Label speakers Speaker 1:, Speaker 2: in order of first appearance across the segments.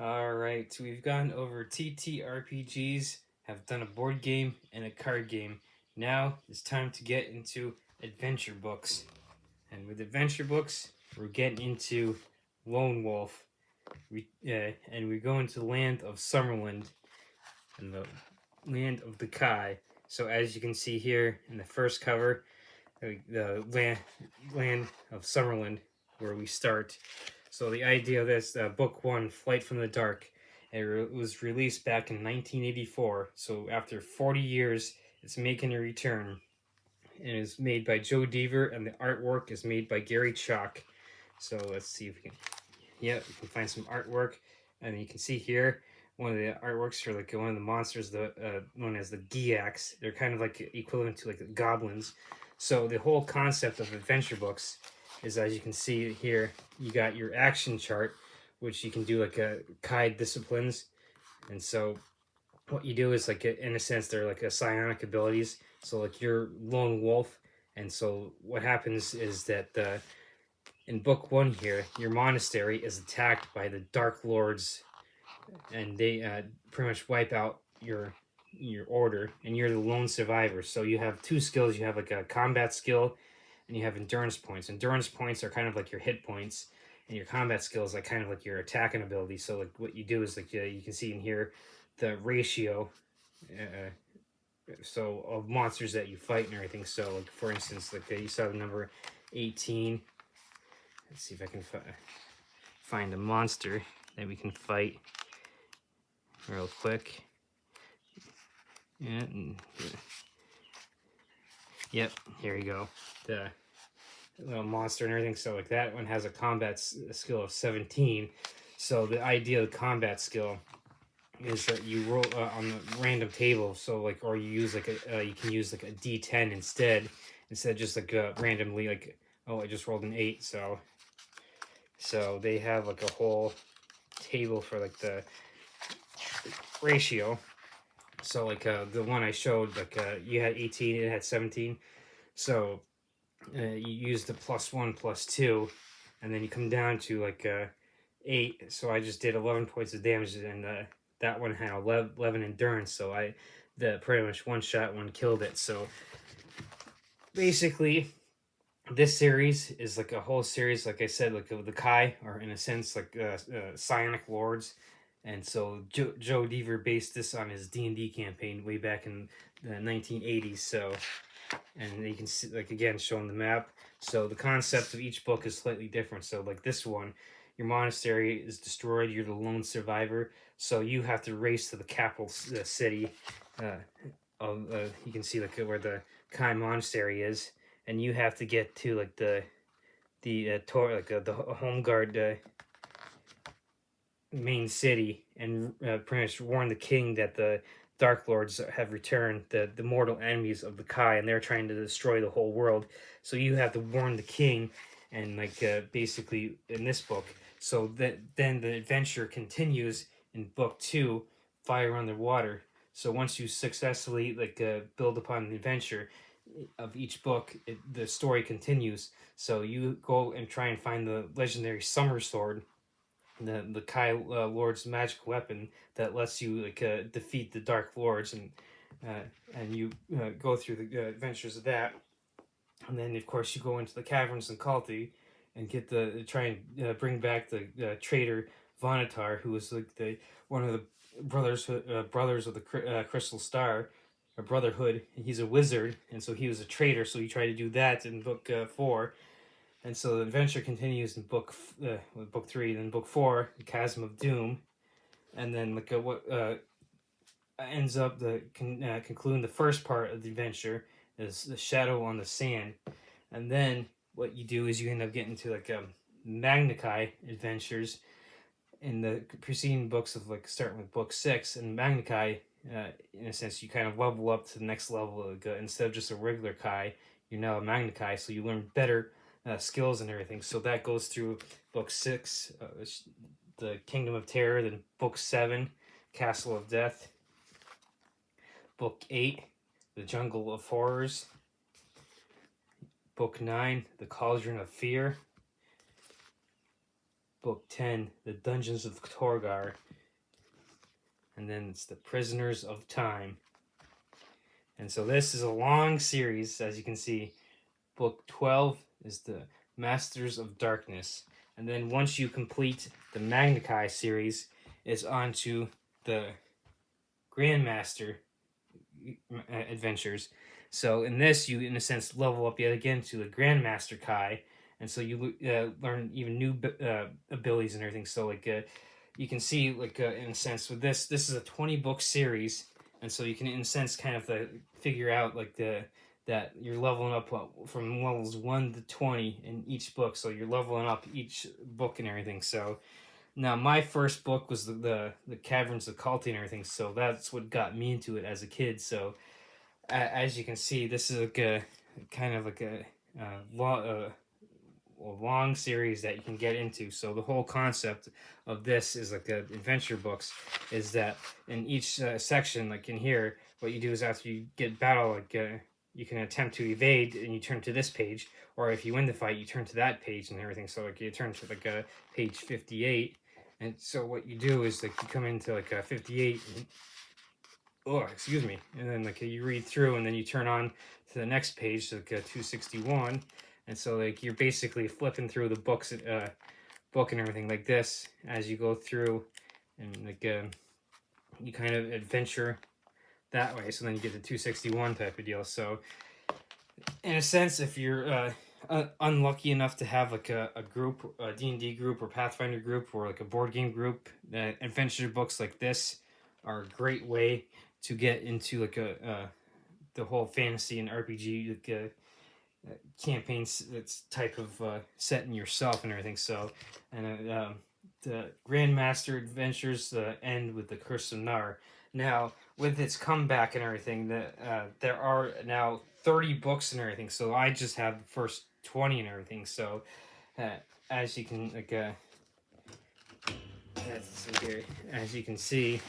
Speaker 1: Alright, so we've gone over TTRPGs, have done a board game and a card game. Now it's time to get into adventure books. And with adventure books, we're getting into Lone Wolf. And we go into the land of Summerland and the land of the Kai. So as you can see here in the first cover, the land of Summerland, where we start. So the idea of this book one, Flight from the Dark, was released back in 1984. So after 40 years, it's making a return, and is made by Joe Deaver, and the artwork is made by Gary Chalk. So let's see if we can. Yeah, we can find some artwork, and you can see here one of the artworks for like one of the monsters, known as the Giacs. They're kind of like equivalent to like the goblins. So the whole concept of adventure books is, as you can see here, you got your action chart, which you can do like a Kai disciplines, and so what you do is like in a sense they're like a psionic abilities. So like you're lone wolf, and so what happens is that in book one here, your monastery is attacked by the Dark Lords, and they pretty much wipe out your order, and you're the lone survivor. So you have two skills. You have like a combat skill, and you have endurance points. Endurance points are kind of like your hit points, and your combat skill is like kind of like your attacking ability. So like what you do is like you can see in here the ratio. So of monsters that you fight and everything. So like for instance, like you saw the number 18. Let's see if I can find a monster that we can fight real quick. Yeah. Yep, here you go. The little monster and everything. So like that one has a combat skill of 17. So the idea of the combat skill is that you roll on the random table. So like, or you use like you can use like a D10 instead of just like randomly like, oh, I just rolled an 8. So they have like a whole table for like the ratio. So like the one I showed, like you had 18, it had 17. So you use the +1, +2, and then you come down to like 8. So I just did 11 points of damage, and that one had 11 endurance. So the pretty much one shot, one killed it. So basically, this series is like a whole series, like I said, like the Kai, or in a sense, like psionic lords. And so Joe Deaver based this on his D&D campaign way back in the 1980s. So, and you can see, like again, showing the map. So the concept of each book is slightly different. So like this one, your monastery is destroyed. You're the lone survivor. So you have to race to the capital city. You can see like where the Kai monastery is, and you have to get to like the tour, like the home guard main city, and pretty much warn the king that the Dark Lords have returned, the mortal enemies of the Kai, and they're trying to destroy the whole world. So you have to warn the king, and like basically in this book. So that then the adventure continues in book two, Fire Underwater. So once you successfully like build upon the adventure of each book, the story continues. So you go and try and find the legendary Summer Sword, the Kai Lord's magic weapon that lets you like defeat the Dark Lords, and you go through the adventures of that, and then of course you go into the caverns in Kalti and get the try and bring back the traitor Vonatar, who was like the one of the brothers of the Crystal Star, or Brotherhood. He's a wizard, and so he was a traitor. So you try to do that in book 4, and so the adventure continues in book 3, then book 4, the Chasm of Doom, and then like what ends up concluding the first part of the adventure is the Shadow on the Sand, and then what you do is you end up getting to like Magnakai adventures in the preceding books, of like starting with book 6, and Magnakai. In a sense, you kind of level up to the next level. Like, instead of just a regular Kai, you're now a Magnakai, so you learn better skills and everything. So that goes through book 6, the Kingdom of Terror, then book 7, Castle of Death, book 8, the Jungle of Horrors, book 9, the Cauldron of Fear, Book 10, The Dungeons of Torgar. And then it's The Prisoners of Time. And so this is a long series, as you can see. Book 12 is The Masters of Darkness. And then once you complete the Magna series, it's on to the Grandmaster adventures. So in this, you, in a sense, level up yet again to the Grandmaster Kai. And so you learn even new abilities and everything. So like you can see like in a sense with this is a 20-book series, and so you can in a sense kind of figure out like that you're leveling up from levels 1 to 20 in each book. So you're leveling up each book and everything. So now my first book was the Caverns of Kalti and everything. So that's what got me into it as a kid. So as you can see, this is like a kind of like a long series that you can get into. So the whole concept of this is like the adventure books is that in each section, like in here, what you do is after you get battle, like you can attempt to evade and you turn to this page, or if you win the fight, you turn to that page and everything. So like you turn to like page 58, and so what you do is like you come into like 58 and, oh excuse me, and then like you read through and then you turn on to the next page, like 261. And so like you're basically flipping through the books book and everything like this as you go through, and like you kind of adventure that way. So then you get the 261 type of deal. So in a sense, if you're unlucky enough to have like a group, a D&D group or Pathfinder group or like a board game group, adventure books like this are a great way to get into like the whole fantasy and RPG like campaigns that's type of setting yourself and everything. So and the Grandmaster Adventures end with the Curse of Nar. Now with its comeback and everything, there are now 30 books and everything. So I just have the first 20 and everything. So as you can like as you can see,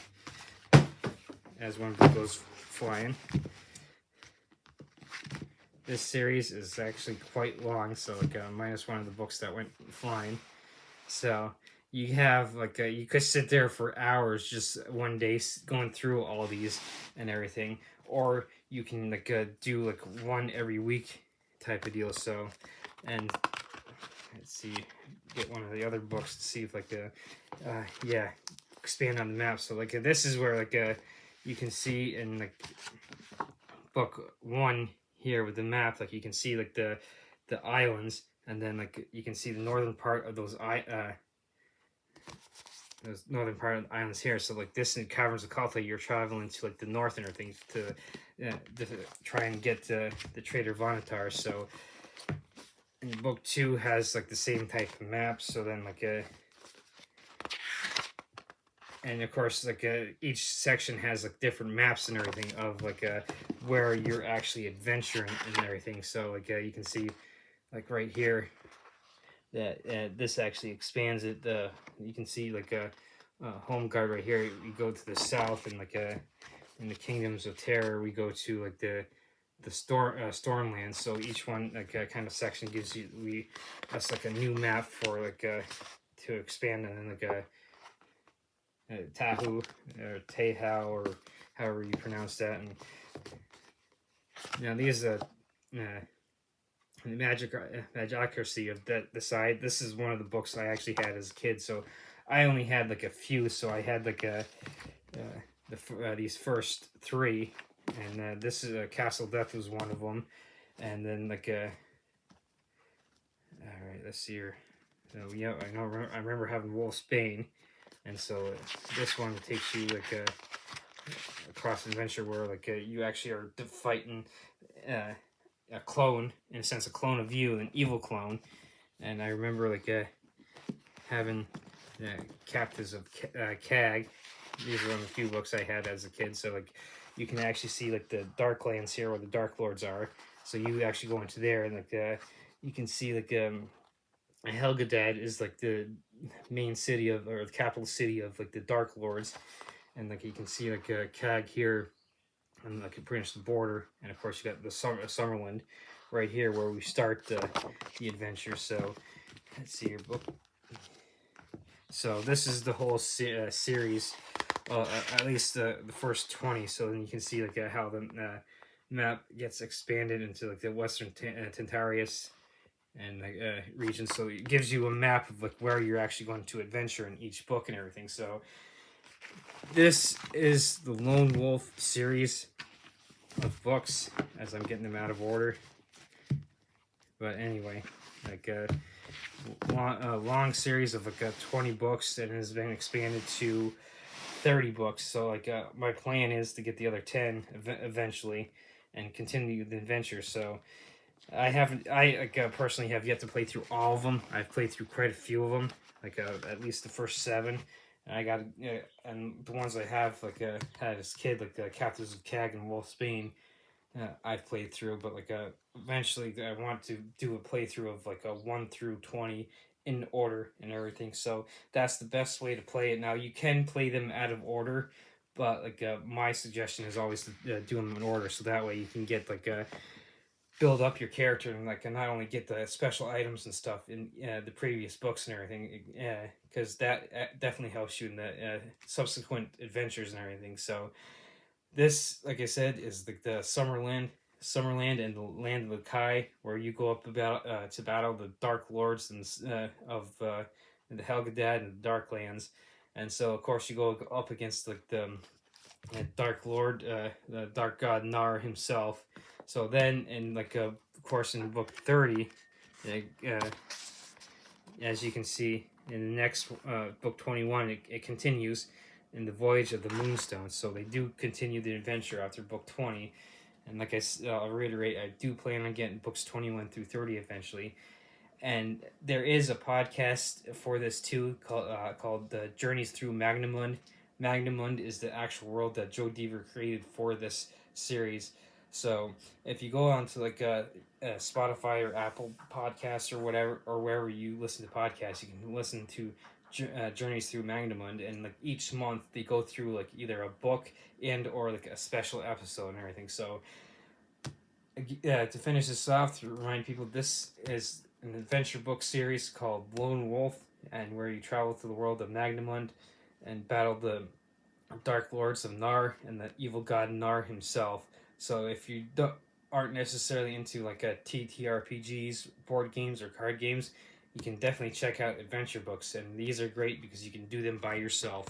Speaker 1: as one book goes flying. This series is actually quite long, so like minus one of the books that went flying. So you have like you could sit there for hours just one day going through all these and everything, or you can like do like one every week type of deal. So, and let's see, get one of the other books to see if like yeah, expand on the map. So like this is where like you can see in like book 1 here with the map, like you can see like the islands, and then like you can see the northern part of those northern part of the islands here. So like this in Caverns of Kalta, you're traveling to like the north and everything to try and get the Trader Vonatar. So and book 2 has like the same type of map. So then like and of course like each section has like different maps and everything of like where you're actually adventuring and everything. So like you can see like right here that this actually expands it. You can see like a home guard right here. We go to the south, and like in the Kingdoms of Terror we go to like the Stormlands. So each one like kind of section gives you that's like a new map for like to expand, and then like Tahu or Tehau or however you pronounce that. And now these the Magicracy of the side. This is one of the books I actually had as a kid. So I only had like a few. So I had like these first 3, and this is Castle Death was one of them, and then like all right, let's see here. So yeah, I remember having Wolf's Bane. And so this one takes you like across adventure where like you actually are fighting a clone, in a sense, a clone of you, an evil clone. And I remember like having Captives of Cag. These are one of the few books I had as a kid. So like you can actually see like the Darklands here where the Dark Lords are. So you actually go into there, and like you can see like Helgadad is like the main city of, or the capital city of like the Dark Lords, and like you can see like Cag here, and like pretty much the border, and of course you got the Summerland right here where we start the adventure. So let's see your book. So this is the whole series, at least the first 20. So then you can see like how the map gets expanded into like the Western Tentarius and region. So it gives you a map of like where you're actually going to adventure in each book and everything. So this is the Lone Wolf series of books, as I'm getting them out of order. But anyway, like a long series of like 20 books that has been expanded to 30 books. So like my plan is to get the other 10 eventually and continue the adventure. So I like, personally have yet to play through all of them. I've played through quite a few of them, like at least the first 7. And I got and the ones I have like had as kid, like the Captives of Cag and Wolfsbane, I've played through. But like eventually I want to do a playthrough of like a 1 through 20 in order and everything. So that's the best way to play it. Now you can play them out of order, but like my suggestion is always to do them in order, so that way you can get like build up your character and like not only get the special items and stuff in the previous books and everything, because that definitely helps you in the subsequent adventures and everything. So this, like I said, is the Summerland and the Land of the Kai, where you go up about to battle the Dark Lords and of the Helgadad and the Darklands. And so of course you go up against like the Dark Lord, the Dark God Nar himself. So then, in like of course, in book 30, uh, as you can see in the next book 21, it continues in the Voyage of the Moonstone. So they do continue the adventure after book 20. And like I'll reiterate, I do plan on getting books 21 through 30 eventually. And there is a podcast for this too called Journeys Through Magnamund. Magnamund is the actual world that Joe Deaver created for this series. So if you go on to like Spotify or Apple Podcasts or whatever, or wherever you listen to podcasts, you can listen to Journeys Through Magnamund, and like each month they go through like either a book and or like a special episode and everything. So to finish this off, to remind people, this is an adventure book series called Lone Wolf, and where you travel through the world of Magnamund and battle the Dark Lords of Nar and the evil god Nar himself. So if you aren't necessarily into like a TTRPGs, board games, or card games, you can definitely check out adventure books, and these are great because you can do them by yourself.